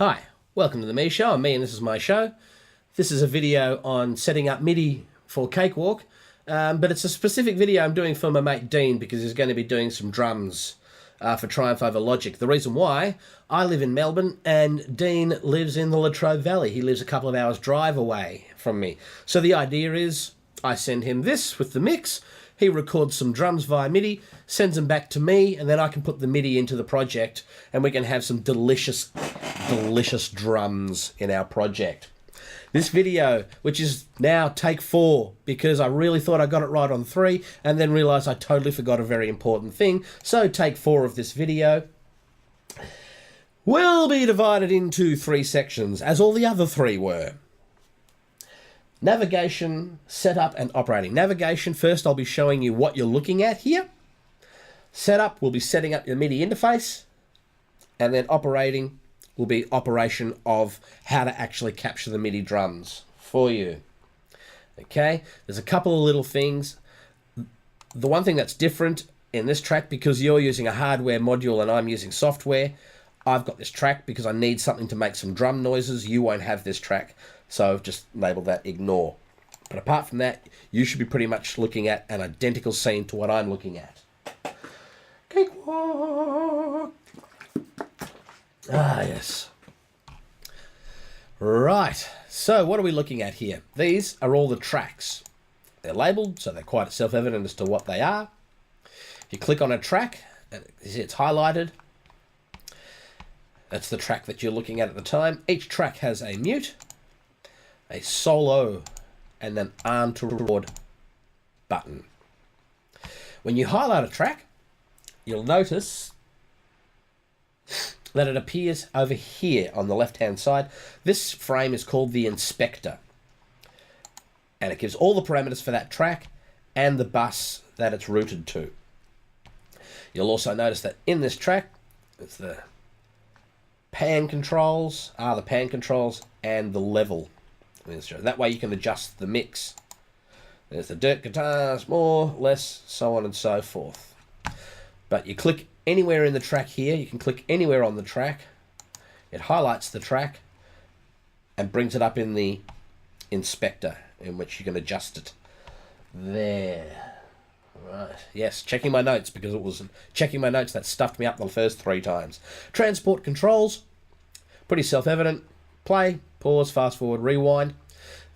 Hi, welcome to the Me Show. I'm me and this is my show. This is a video on setting up MIDI for Cakewalk, but it's a specific video I'm doing for my mate Dean because he's going to be doing some drums for Triumph over Logic. The reason why, I live in Melbourne and Dean lives in the Latrobe Valley. He lives a couple of hours drive away from me. So the idea is I send him this with the mix, he records some drums via MIDI, sends them back to me, and then I can put the MIDI into the project and we can have some delicious drums in our project. This video, which is now take 4, because I really thought I got it right on 3 and then realised I totally forgot a very important thing. So take 4 of this video will be divided into 3 sections, as all the other 3 were. Navigation, setup and operating. Navigation, first I'll be showing you what you're looking at here. Setup will be setting up your MIDI interface, and then operating will be operation of how to actually capture the MIDI drums for you. Okay, there's a couple of little things. The one thing that's different in this track, because you're using a hardware module and I'm using software, I've got this track because I need something to make some drum noises. You won't have this track, so I've just labeled that ignore. But apart from that, you should be pretty much looking at an identical scene to what I'm looking at. Cakewalk! Ah, yes. Right, so what are we looking at here? These are all the tracks. They're labelled, so they're quite self-evident as to what they are. You click on a track, and it's highlighted. That's the track that you're looking at the time. Each track has a mute, a solo, and an arm to record button. When you highlight a track, you'll notice that it appears over here on the left-hand side. This frame is called the inspector, and it gives all the parameters for that track and the bus that it's routed to. You'll also notice that in this track, it's the pan controls, and the level. That way you can adjust the mix. There's the dirt guitars, more, less, so on and so forth. But you click anywhere in the track here, you can click anywhere on the track. It highlights the track and brings it up in the inspector, in which you can adjust it. There. Right. Yes, checking my notes, because it was checking my notes that stuffed me up the first 3 times. Transport controls, pretty self-evident. Play, pause, fast forward, rewind.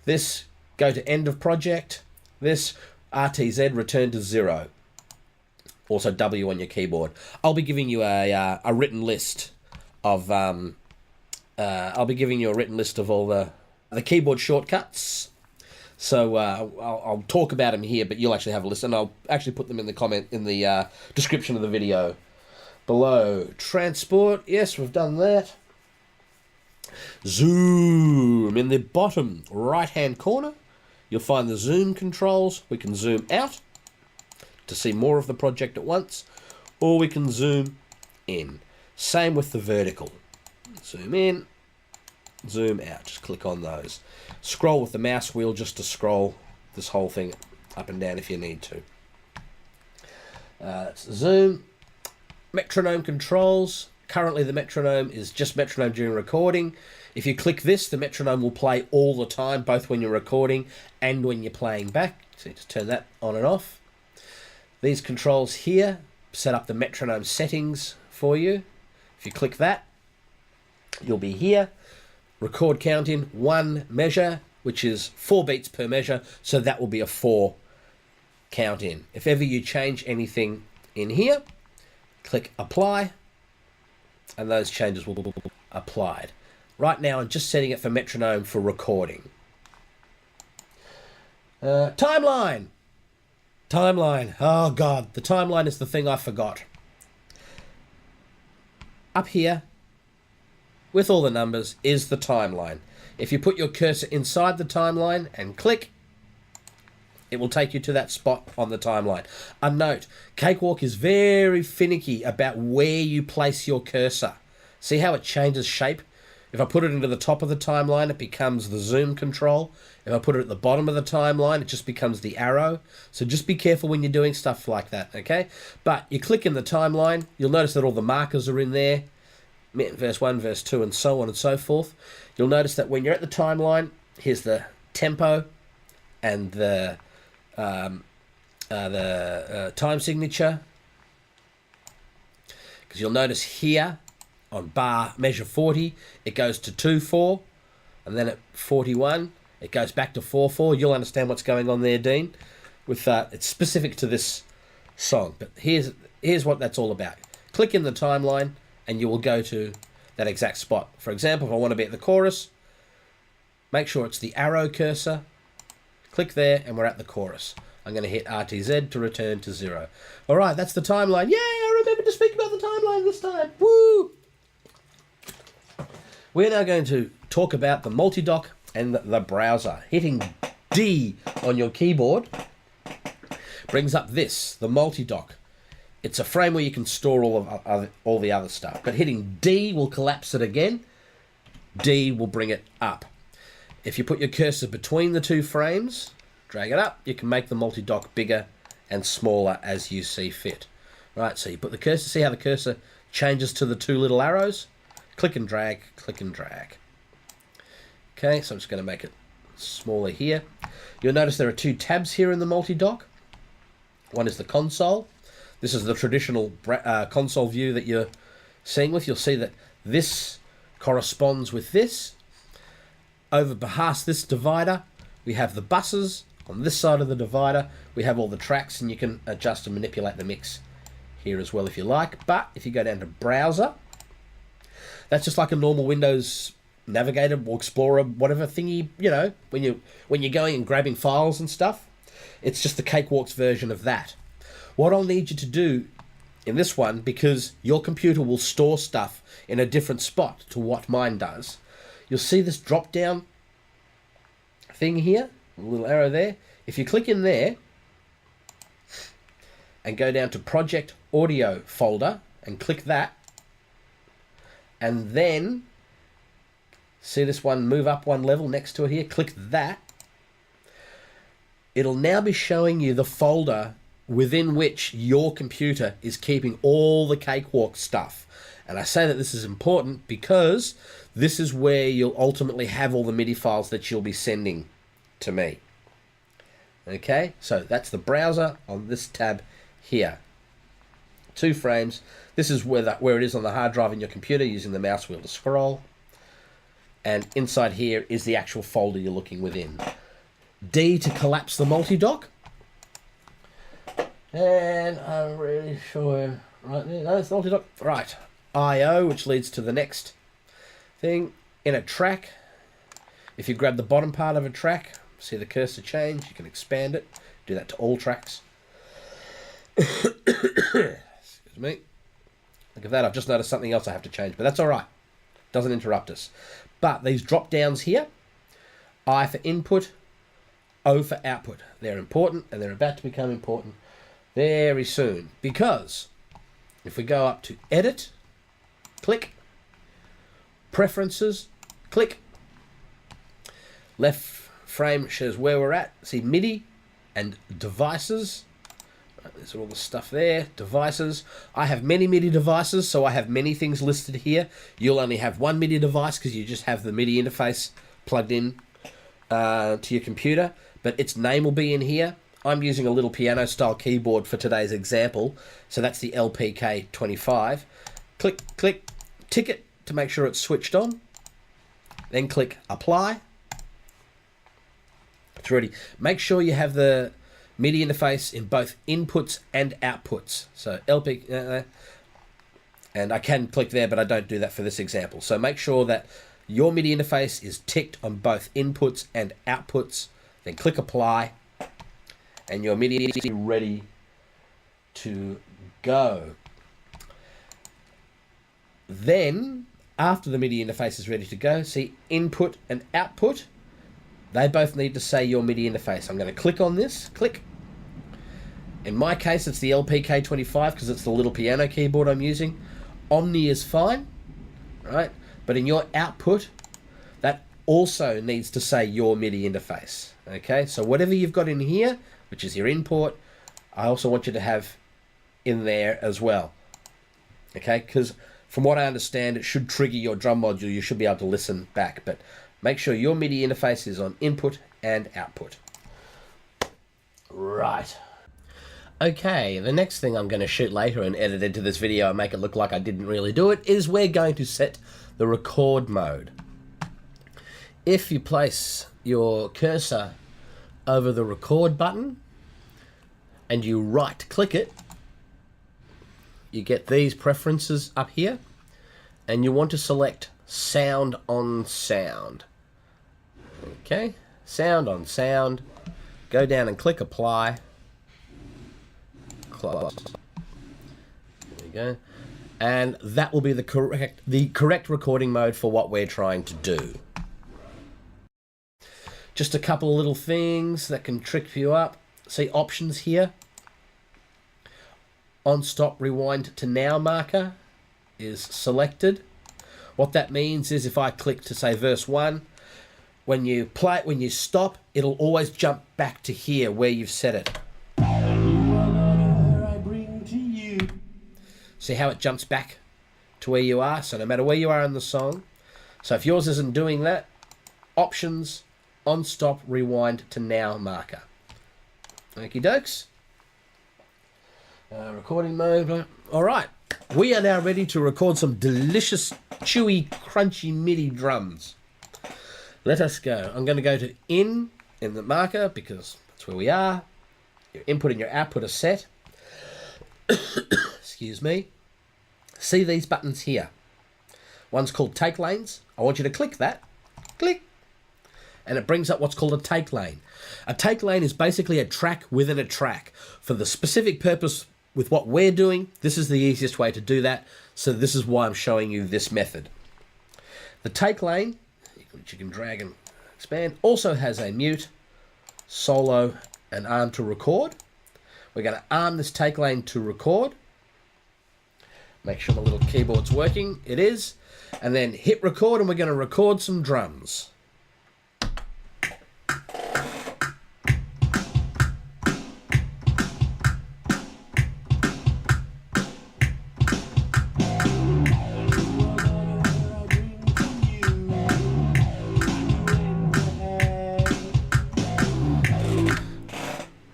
This, go to end of project. This, RTZ, return to 0. Also W on your keyboard. I'll be giving you a written list of all the keyboard shortcuts. So I'll talk about them here, but you'll actually have a list, and I'll actually put them in the description of the video below. Transport, yes, we've done that. Zoom, in the bottom right-hand corner, you'll find the zoom controls. We can zoom out to see more of the project at once, or we can zoom in. Same with the vertical. Zoom in, zoom out. Just click on those. Scroll with the mouse wheel just to scroll this whole thing up and down if you need to. That's zoom. Metronome controls. Currently the metronome is just metronome during recording. If you click this, the metronome will play all the time, both when you're recording and when you're playing back. So you just turn that on and off. These controls here set up the metronome settings for you. If you click that, you'll be here. Record count in 1 measure, which is 4 beats per measure, so that will be a 4 count in. If ever you change anything in here, click apply, and those changes will be applied. Right now I'm just setting it for metronome for recording. Timeline. Oh God, the timeline is the thing I forgot. Up here, with all the numbers, is the timeline. If you put your cursor inside the timeline and click, it will take you to that spot on the timeline. A note, Cakewalk is very finicky about where you place your cursor. See how it changes shape? If I put it into the top of the timeline, it becomes the zoom control. If I put it at the bottom of the timeline, it just becomes the arrow. So just be careful when you're doing stuff like that, okay? But you click in the timeline, you'll notice that all the markers are in there. verse 1, verse 2, and so on and so forth. You'll notice that when you're at the timeline, here's the tempo and the time signature. Because you'll notice here on bar measure 40, it goes to 2/4, and then at 41, it goes back to 4/4. You'll understand what's going on there, Dean. With it's specific to this song, but here's what that's all about. Click in the timeline, and you will go to that exact spot. For example, if I want to be at the chorus, make sure it's the arrow cursor. Click there, and we're at the chorus. I'm going to hit RTZ to return to 0. All right, that's the timeline. Yay, I remembered to speak about the timeline this time. Woo! We're now going to talk about the Multidock and the browser. Hitting D on your keyboard brings up this, the Multidock. It's a frame where you can store all the other stuff. But hitting D will collapse it again. D will bring it up. If you put your cursor between the two frames, drag it up, you can make the Multidock bigger and smaller as you see fit. Right, so you put the cursor, see how the cursor changes to the two little arrows? Click and drag, click and drag. Okay, so I'm just going to make it smaller here. You'll notice there are two tabs here in the Multidock. One is the console. This is the traditional console view that you're seeing with. You'll see that this corresponds with this. Over past this divider, we have the buses. On this side of the divider, we have all the tracks, and you can adjust and manipulate the mix here as well if you like. But if you go down to browser, that's just like a normal Windows Navigator or Explorer, whatever thingy, you know, when you're going and grabbing files and stuff. It's just the Cakewalk's version of that. What I'll need you to do in this one, because your computer will store stuff in a different spot to what mine does, you'll see this drop down thing here, a little arrow there. If you click in there and go down to Project Audio folder and click that, and then see this one move up one level next to it here, click that, it'll now be showing you the folder within which your computer is keeping all the Cakewalk stuff. And I say that this is important because this is where you'll ultimately have all the MIDI files that you'll be sending to me. Okay, so that's the browser on this tab here. 2 frames. This is where it is on the hard drive in your computer, using the mouse wheel to scroll. And inside here is the actual folder you're looking within. D to collapse the Multidock. And I'm really sure right there. No, it's the Multidock. Right. IO, which leads to the next thing. In a track, if you grab the bottom part of a track, see the cursor change, you can expand it. Do that to all tracks. Excuse me. Look at that, I've just noticed something else I have to change, but that's all right. Doesn't interrupt us. But these drop downs here, I for input, O for output. They're important, and they're about to become important very soon. Because if we go up to Edit, click, Preferences, click, left frame shows where we're at. See MIDI and devices. There's all the stuff there. Devices. I have many MIDI devices, so I have many things listed here. You'll only have one MIDI device because you just have the MIDI interface plugged in to your computer, but its name will be in here. I'm using a little piano style keyboard for today's example, so that's the LPK25. Click, click, tick it to make sure it's switched on. Then click Apply. It's ready. Make sure you have the MIDI interface in both inputs and outputs. So LP, and I can click there, but I don't do that for this example. So make sure that your MIDI interface is ticked on both inputs and outputs. Then click Apply, and your MIDI is ready to go. Then, after the MIDI interface is ready to go, see input and output. They both need to say your MIDI interface. I'm going to click on this, click. In my case, it's the LPK25 because it's the little piano keyboard I'm using. Omni is fine, right? But in your output, that also needs to say your MIDI interface, okay? So whatever you've got in here, which is your import, I also want you to have in there as well, okay? Because From what I understand, it should trigger your drum module. You should be able to listen back, but make sure your MIDI interface is on input and output. Right. Okay, the next thing I'm going to shoot later and edit into this video and make it look like I didn't really do it is we're going to set the record mode. If you place your cursor over the record button and you right click it, you get these preferences up here, and you want to select sound on sound. Okay, sound on sound. Go down and click apply. Close. There we go. And that will be the correct recording mode for what we're trying to do. Just a couple of little things that can trick you up. See options here. On stop rewind to now marker is selected. What that means is if I click to say verse 1, when you play it, when you stop, it'll always jump back to here where you've set it. See how it jumps back to where you are? So no matter where you are in the song. So if yours isn't doing that, options, on stop, rewind to now marker. Okie dokes. Recording mode. All right. We are now ready to record some delicious, chewy, crunchy MIDI drums. Let us go. I'm going to go to in the marker because that's where we are. Your input and your output are set. Excuse me. See these buttons here. One's called take lanes. I want you to click that. Click. And it brings up what's called a take lane. A take lane is basically a track within a track. For the specific purpose with what we're doing, this is the easiest way to do that. So this is why I'm showing you this method. The take lane, which you can drag and expand, also has a mute, solo, and arm to record. We're going to arm this take lane to record. Make sure my little keyboard's working. It is. And then hit record, and we're going to record some drums.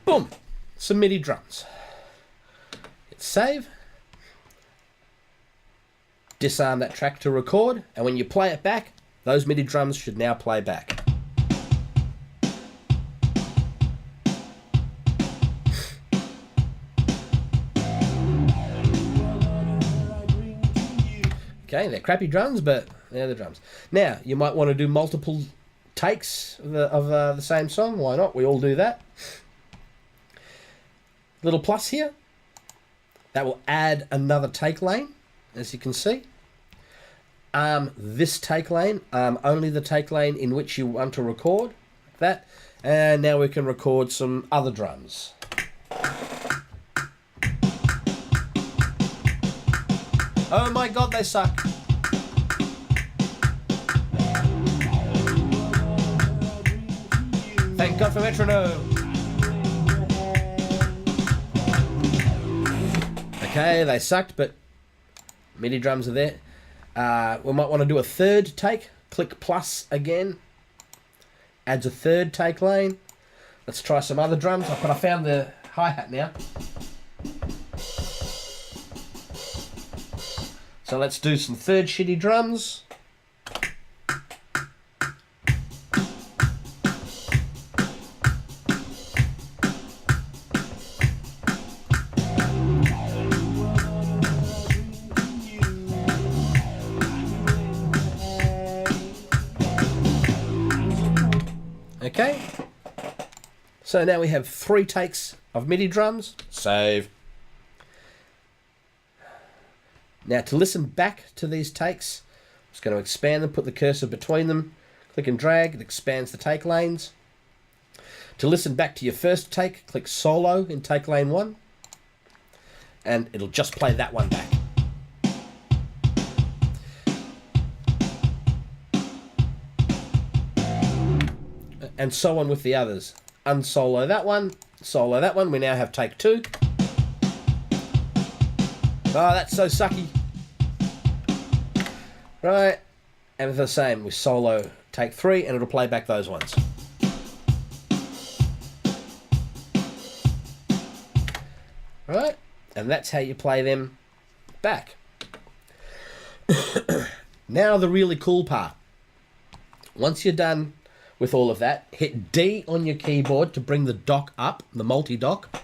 Boom! Some MIDI drums. Hit save. Disarm that track to record, and when you play it back, those MIDI drums should now play back. Okay, they're crappy drums, but they're the drums. Now, you might want to do multiple takes of the same song. Why not? We all do that. Little plus here. That will add another take lane, as you can see. This take lane, only the take lane in which you want to record, like that. And now we can record some other drums. Oh my god, they suck. Thank God for metronome. Okay, they sucked, but MIDI drums are there. We might want to do a third take. Click plus again. Adds a third take lane. Let's try some other drums. But I found the hi-hat now. So let's do some third shitty drums. Okay, so now we have 3 takes of MIDI drums. Save. Now to listen back to these takes, I'm just going to expand them, put the cursor between them, click and drag, it expands the take lanes. To listen back to your first take, click solo in take lane 1, and it'll just play that one back. And so on with the others. Unsolo that one, solo that one. We now have take 2. Oh, that's so sucky. Right, and the same with solo take 3, and it'll play back those ones. Right, and that's how you play them back. Now the really cool part. Once you're done with all of that, hit D on your keyboard to bring the dock up, the multi-dock.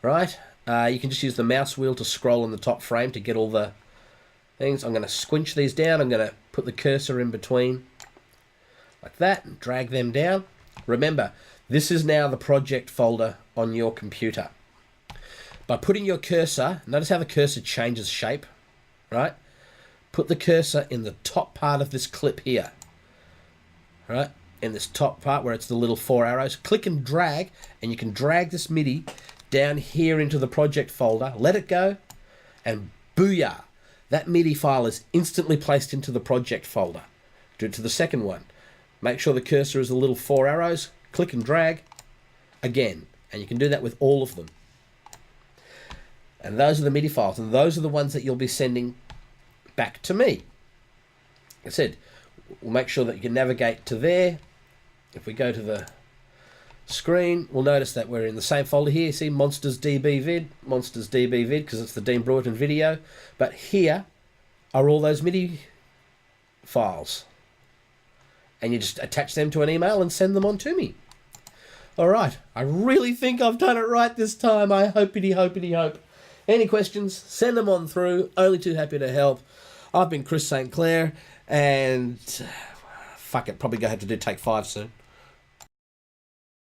Right, you can just use the mouse wheel to scroll in the top frame to get all the things. I'm going to squinch these down. I'm going to put the cursor in between like that and drag them down. Remember, this is now the project folder on your computer. By putting your cursor, notice how the cursor changes shape, right? Put the cursor in the top part of this clip here, right? In this top part where it's the little 4 arrows. Click and drag, and you can drag this MIDI down here into the project folder. Let it go, and booyah! That MIDI file is instantly placed into the project folder. Do it to the second one. Make sure the cursor is the little 4 arrows. Click and drag again, and you can do that with all of them. And those are the MIDI files, and those are the ones that you'll be sending back to me. Like I said, we'll make sure that you can navigate to there. If we go to the screen, we'll notice that we're in the same folder here. See, Monsters DB Vid, because it's the Dean Brewerton video. But here are all those MIDI files. And you just attach them to an email and send them on to me. All right, I really think I've done it right this time. I hope. Any questions, send them on through. Only too happy to help. I've been Chris St.Clair, and fuck it, probably going to have to do take 5 soon.